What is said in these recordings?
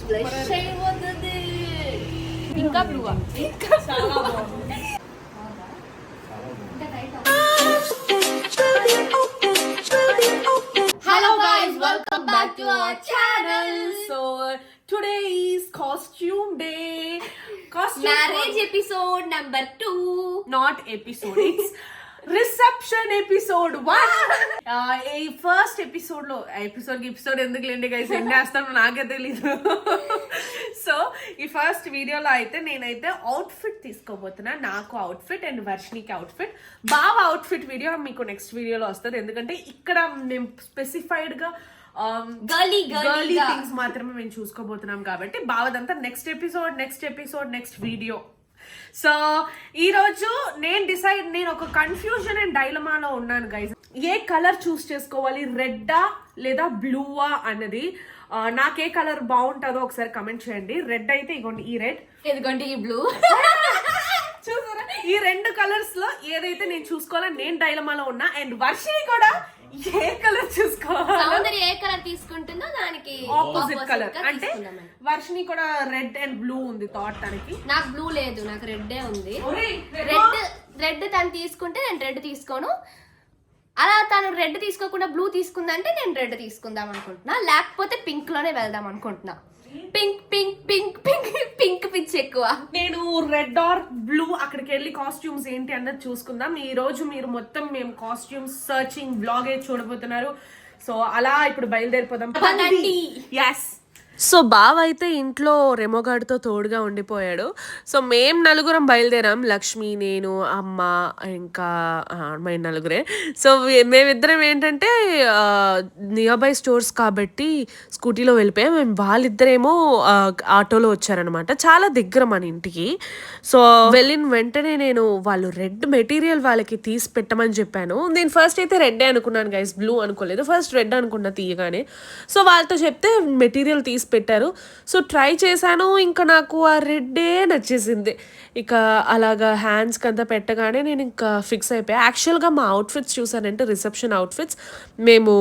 Blush అయిపోతుంది. ఇంకా blue ఇంకా చాలా బాగుంది. Hello guys, welcome back to our channel. So today is costume day. Marriage episode number 2. Not episode. It's reception episode 1. ఈ first episode లో episode ఎందుకు లేండి గైస్ ఏం చేస్తాను నాకే తెలీదు. సో ఈ ఫస్ట్ వీడియోలో అయితే నేనైతే అవుట్ఫిట్ తీసుకోబోతున్నా. నాకు అవుట్ఫిట్ అండ్ వర్షినికి అవుట్ఫిట్. బాగా అవుట్ఫిట్ వీడియో మీకు నెక్స్ట్ వీడియోలో వస్తుంది. ఎందుకంటే ఇక్కడ నేను స్పెసిఫైడ్ గా గర్లీ థింగ్స్ మాత్రమే మేము చూసుకోబోతున్నాం కాబట్టి బావదంతా నెక్స్ట్ ఎపిసోడ్ వీడియో. సో ఈ రోజు నేను ఒక కన్ఫ్యూజన్ అండ్ డైలమాలో ఉన్నాను గైస్. ఏ కలర్ చూస్ చేసుకోవాలి, రెడ్డా లేదా బ్లూవా అన్నది. నాకే కలర్ బాగుంటుందో ఒకసారి కమెంట్ చేయండి. రెడ్ అయితే ఇగోండి ఈ రెడ్, ఇదిగోండి ఈ బ్లూ. చూసారా ఈ రెండు కలర్స్ లో ఏదైతే నేను చూసుకోవాలని నేను డైలమాలో ఉన్నా. అండ్ వర్షిని కూడా ఏ కలర్ చూసుకోవాలి, ఏ కలర్ తీసుకుంటుందో దానికి ఆపోజిట్ కలర్. అంటే వర్షిని కూడా రెడ్ అండ్ బ్లూ ఉంది థాట్ తనకి. నాకు బ్లూ లేదు, నాకు రెడ్డే ఉంది. రెడ్ తను తీసుకుంటే నేను రెడ్ తీసుకోను. అలా తను రెడ్ తీసుకోకుండా బ్లూ తీసుకుందంటే నేను రెడ్ తీసుకుందాం అనుకుంటున్నా. లేకపోతే పింక్ లోనే వెళ్దాం అనుకుంటున్నా. Pink pink pink pink pink pitch ఎక్కువ. నేను రెడ్ ఆర్ బ్లూ అక్కడికి వెళ్ళి కాస్ట్యూమ్స్ ఏంటి అన్నది చూసుకుందాం. ఈ రోజు మీరు మొత్తం మేము కాస్ట్యూమ్స్ సర్చింగ్ బ్లాగ్ అయితే చూడబోతున్నారు. సో అలా ఇప్పుడు బయలుదేరిపోదాం. ఎస్. సో బావ అయితే ఇంట్లో రెమోగాడితో తోడుగా ఉండిపోయాడు. సో మేము నలుగురం బయలుదేరాం, లక్ష్మి, నేను, అమ్మ, ఇంకా మేము నలుగురే. సో మేమిద్దరం ఏంటంటే నియర్ బై స్టోర్స్ కాబట్టి స్కూటీలో వెళ్ళిపోయాం. మేము వాళ్ళిద్దరేమో ఆటోలో వచ్చారనమాట. చాలా దగ్గర మన ఇంటికి. సో వెళ్ళిన వెంటనే నేను వాళ్ళు రెడ్ మెటీరియల్ వాళ్ళకి తీసి పెట్టమని చెప్పాను. నేను ఫస్ట్ అయితే రెడ్డే అనుకున్నాను గైస్, బ్లూ అనుకోలేదు. ఫస్ట్ రెడ్ అనుకున్నా తీయగానే. సో వాళ్ళతో చెప్తే మెటీరియల్ తీసి పెట్టారు. సో ట్రై చేశాను, ఇంకా నాకు ఆ రెడ్డే నచ్చేసింది. ఇక అలాగా హ్యాండ్స్కి అంతా పెట్టగానే నేను ఇంకా ఫిక్స్ అయిపోయా. యాక్చువల్గా మా అవుట్ఫిట్స్ చూసానంటే రిసెప్షన్ అవుట్ఫిట్స్ మేము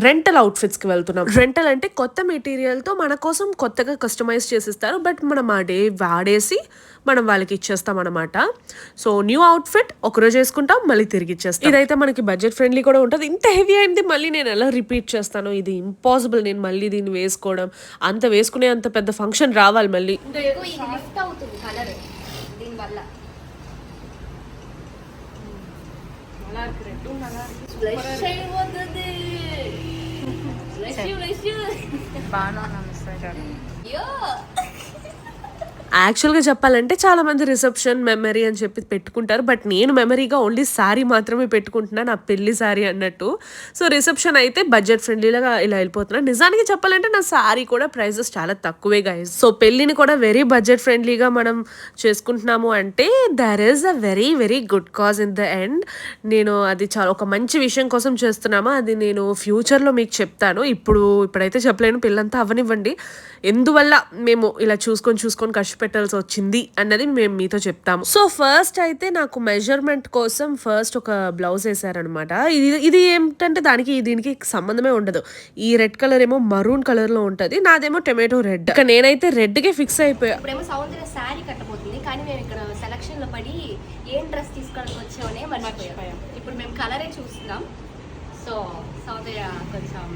రెంటల్ అవుట్ఫిట్స్కి వెళ్తున్నాం. రెంటల్ అంటే కొత్త మెటీరియల్తో మన కోసం కొత్తగా కస్టమైజ్ చేసిస్తారు. బట్ మనం ఆ డే వాడేసి మనం వాళ్ళకి ఇచ్చేస్తాం అనమాట. సో న్యూ అవుట్ఫిట్ ఒకరోజు వేసుకుంటాం, మళ్ళీ తిరిగి ఇచ్చేస్తాం. ఇదైతే మనకి బడ్జెట్ ఫ్రెండ్లీ కూడా ఉంటుంది. ఇంత హెవీ అయింది మళ్ళీ నేను ఎలా రిపీట్ చేస్తాను, ఇది ఇంపాసిబుల్. నేను మళ్ళీ దీన్ని వేసుకోవడం, అంత వేసుకునే అంత పెద్ద ఫంక్షన్ రావాలి మళ్ళీ. యాక్చువల్గా చెప్పాలంటే చాలా మంది రిసెప్షన్ మెమరీ అని చెప్పి పెట్టుకుంటారు. బట్ నేను మెమరీగా ఓన్లీ శారీ మాత్రమే పెట్టుకుంటున్నా, నా పెళ్లి శారీ అన్నట్టు. సో రిసెప్షన్ అయితే బడ్జెట్ ఫ్రెండ్లీగా ఇలా వెళ్ళిపోతున్నా. నిజానికి చెప్పాలంటే నా శారీ కూడా ప్రైజెస్ చాలా తక్కువే గైస్. సో పెళ్లిని కూడా వెరీ బడ్జెట్ ఫ్రెండ్లీగా మనం చేసుకుంటున్నాము అంటే there is a very very good cause in the end. నేను అది చాలా ఒక మంచి విషయం కోసం చేస్తున్నామా, అది నేను ఫ్యూచర్లో మీకు చెప్తాను. ఇప్పుడైతే చెప్పలేను, పిల్లంతా అవ్వనివ్వండి. ఎందువల్ల మేము ఇలా చూసుకొని కష్టపెట్టాల్సి వచ్చింది అన్నది మేము మీతో చెప్తాము. సో ఫస్ట్ అయితే నాకు మెజర్మెంట్ కోసం ఫస్ట్ ఒక బ్లౌజ్ వేసారనమాట. ఇది ఏమిటంటే దీనికి సంబంధమే ఉండదు. ఈ రెడ్ కలర్ ఏమో మరూన్ కలర్ లో ఉంటది, నాదేమో టొమాటో రెడ్. ఇక నేనైతే రెడ్ కే ఫిక్స్ అయిపోయా. ఇప్పుడేమో సౌందర్య శారీ కట్టబోతుంది, కానీ మేము ఇక్కడ సెలక్షన్ లో పడి ఏం డ్రెస్ తీసుకోవడానికి వచ్చామనే మర్చిపోయాం. ఇప్పుడు మేము కలరే చూస్తున్నాం. సో సౌందర్య కొంచెం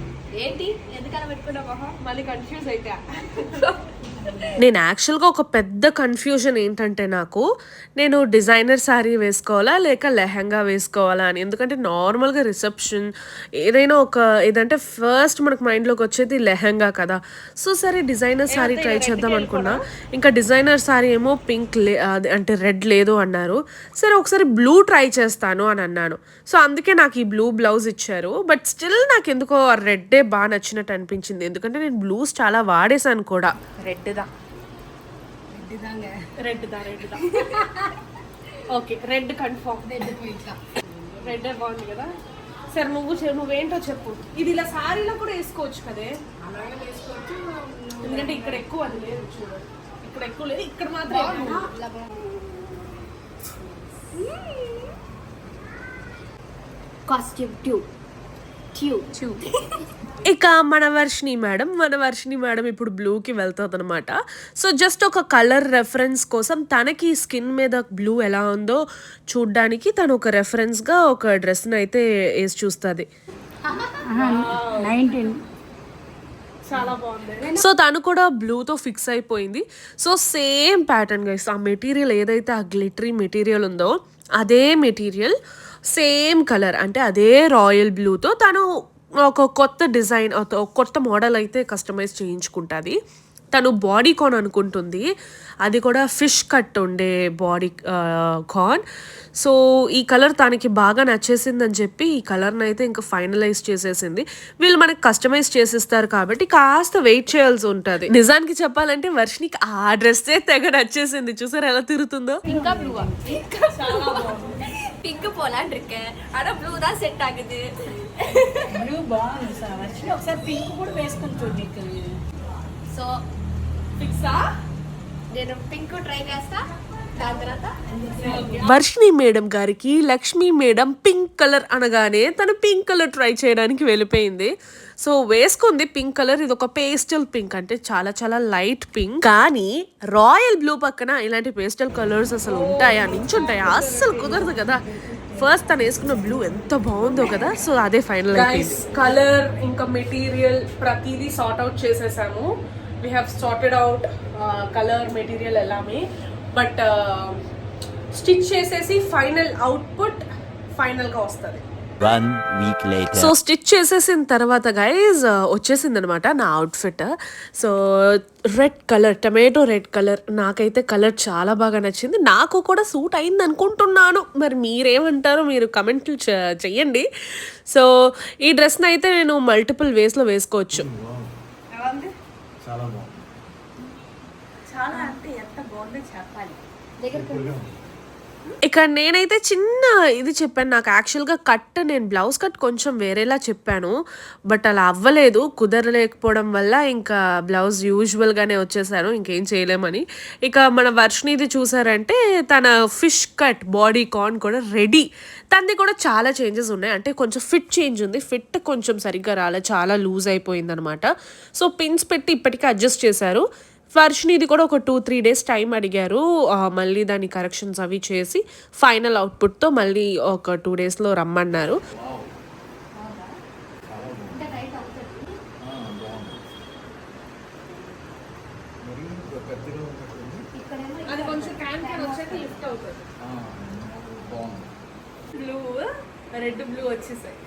ఏంటి ఎందుకలా పెట్టుకున్నా మొహం, మళ్ళీ కన్ఫ్యూజ్ అయితే. నేను యాక్చువల్గా ఒక పెద్ద కన్ఫ్యూజన్ ఏంటంటే నేను డిజైనర్ శారీ వేసుకోవాలా లేక లెహంగా వేసుకోవాలా అని. ఎందుకంటే నార్మల్గా రిసెప్షన్ ఏదంటే ఫస్ట్ మనకు మైండ్లోకి వచ్చేది లెహంగా కదా. సో సరే డిజైనర్ శారీ ట్రై చేద్దాం అనుకున్నా. ఇంకా డిజైనర్ శారీ ఏమో పింక్ అంటే రెడ్ లేదు అన్నారు. సరే ఒకసారి బ్లూ ట్రై చేస్తాను అని అన్నాను. సో అందుకే నాకు ఈ బ్లూ బ్లౌజ్ ఇచ్చారు. బట్ స్టిల్ నాకు ఎందుకో రెడ్డే బాగా నచ్చినట్టు అనిపించింది. ఎందుకంటే నేను బ్లూస్ చాలా వాడేసాను కూడా. Red okay, red confirm. Red బాగుంది కదా. సరే నువ్వేంటో చెప్పు. ఇది ఇలా సారీలో కూడా వేసుకోవచ్చు కదే. ఎందుకంటే ఇక్కడ ఎక్కువ అది లేదు, చూడు ఇక్కడ ఎక్కువ లేదు, ఇక్కడ మాత్రం. కాస్ట్యూమ్ 2 ఇక మన వర్షిని మేడం ఇప్పుడు బ్లూకి వెళ్తుంది అనమాట. సో జస్ట్ ఒక కలర్ రెఫరెన్స్ కోసం తనకి స్కిన్ మీద బ్లూ ఎలా ఉందో చూడ్డానికి తను ఒక రెఫరెన్స్గా ఒక డ్రెస్ని అయితే వేసి చూస్తుంది. చాలా బాగుంది. సో తను కూడా బ్లూతో ఫిక్స్ అయిపోయింది. సో సేమ్ ప్యాటర్న్ గైస్, ఆ మెటీరియల్ ఏదైతే ఆ గ్లిటరీ మెటీరియల్ ఉందో అదే మెటీరియల్ సేమ్ కలర్ అంటే అదే రాయల్ బ్లూతో తను ఒక కొత్త డిజైన్ కొత్త మోడల్ అయితే కస్టమైజ్ చేయించుకుంటుంది. తను బాడీ కాన్ అనుకుంటుంది, అది కూడా ఫిష్ కట్ ఉండే బాడీ కాన్. సో ఈ కలర్ తనకి బాగా నచ్చేసిందని చెప్పి ఈ కలర్ని అయితే ఇంకా ఫైనలైజ్ చేసేసింది. వీళ్ళు మనకి కస్టమైజ్ చేసిస్తారు కాబట్టి కాస్త వెయిట్ చేయాల్సి ఉంటుంది. నిజానికి చెప్పాలంటే వర్షినికి ఆ డ్రెస్సే తెగ నచ్చేసింది. చూసారు ఎలా తిరుగుతుందో. ఇంకా బ్లూ పింక్ போலாம் இருக்கேன் ஆனா ப்ளூ தான் செட் ஆகுது. బ్లూ బాగుంది సార్. వర్షిని ఒకసారి పింక్ కూడా వేసుకొని చూడండి. సో ఫిక్సా? నేను పింక్ ట్రై చేస్తా. దాని తర్వాత వర్షిని మేడం గారికి లక్ష్మీ మేడం పింక్ కలర్ అనగానే తను పింక్ కలర్ ట్రై చేయడానికి వెళ్ళిపోయింది. సో వేసుకుంది పింక్ కలర్. ఇది ఒక పేస్టల్ పింక్, అంటే చాలా చాలా లైట్ పింక్. కానీ రాయల్ బ్లూ పక్కన ఇలాంటి పేస్టల్ కలర్స్ అసలు ఉంటాయా, నించుంటాయా? అస్సలు కుదరదు కదా. ఫస్ట్ తను వేసుకున్న బ్లూ ఎంత బాగుందో కదా. సో అదే ఫైనల్ అయిపోయింది. కలర్ ఇంకా మెటీరియల్ ప్రతిదీ సార్ట్ అవుట్ చేసేసాము. We have sorted out colour material எல்லாமே. బట్ స్టిచ్ చేసేసి ఫైనల్ అవుట్పుట్ ఫైనల్గా వస్తుంది. 1 week later. సో స్టిచ్ చేసేసిన తర్వాత గైజ్ వచ్చేసింది అనమాట నా outfit. So red colour, tomato red colour, నాకైతే కలర్ చాలా బాగా నచ్చింది. నాకు కూడా సూట్ అయింది అనుకుంటున్నాను. మరి మీరేమంటారో మీరు కమెంట్లు చెయ్యండి. సో ఈ డ్రెస్ని అయితే నేను మల్టిపుల్ వేస్లో వేసుకోవచ్చు. చాలా అంటే ఎంత బాగుందో చెప్పాలి. ఇక్కడ నేనైతే చిన్న ఇది చెప్పాను. నాకు యాక్చువల్గా కట్, నేను బ్లౌజ్ కట్ కొంచెం వేరేలా చెప్పాను, బట్ అలా అవ్వలేదు. కుదరలేకపోవడం వల్ల ఇంకా బ్లౌజ్ యూజువల్గానే వచ్చేసాను, ఇంకేం చేయలేమని. ఇక మన వర్షినిది చూసారంటే తన ఫిష్ కట్ బాడీ కాన్ కూడా రెడీ. తనది కూడా చాలా చేంజెస్ ఉన్నాయి. అంటే కొంచెం ఫిట్ చేంజ్ ఉంది. ఫిట్ కొంచెం సరిగ్గా రాలే, చాలా లూజ్ అయిపోయింది అనమాట. సో పిన్స్ పెట్టి ఇప్పటికీ అడ్జస్ట్ చేశారు. వర్షినిది కూడా ఒక 2-3 days టైం అడిగారు. మళ్ళీ దాని కరెక్షన్స్ అవి చేసి ఫైనల్ అవుట్పుట్తో మళ్ళీ ఒక 2 daysలో రమ్మన్నారు. అది కొంచెం క్యాన్ వచ్చాక లిఫ్ట్ అవుతుంది. బ్లూ, రెడ్ బ్లూ వచ్చేసాయి.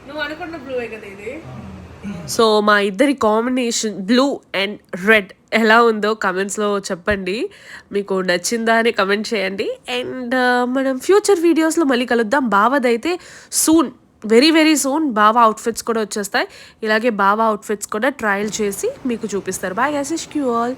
నువ్వు అనుకున్న బ్లూవే కదా ఇది. సో మా ఇద్దరి కాంబినేషన్ బ్లూ అండ్ రెడ్ ఎలా ఉందో కమెంట్స్లో చెప్పండి. మీకు నచ్చిందా అని కమెంట్ చేయండి. అండ్ మనం ఫ్యూచర్ వీడియోస్లో మళ్ళీ కలుద్దాం. బావదైతే సూన్, వెరీ వెరీ సూన్ బావా అవుట్ఫిట్స్ కూడా వచ్చేస్తాయి. ఇలాగే బావా అవుట్ఫిట్స్ కూడా ట్రయల్ చేసి మీకు చూపిస్తారు. Bye guys, you all.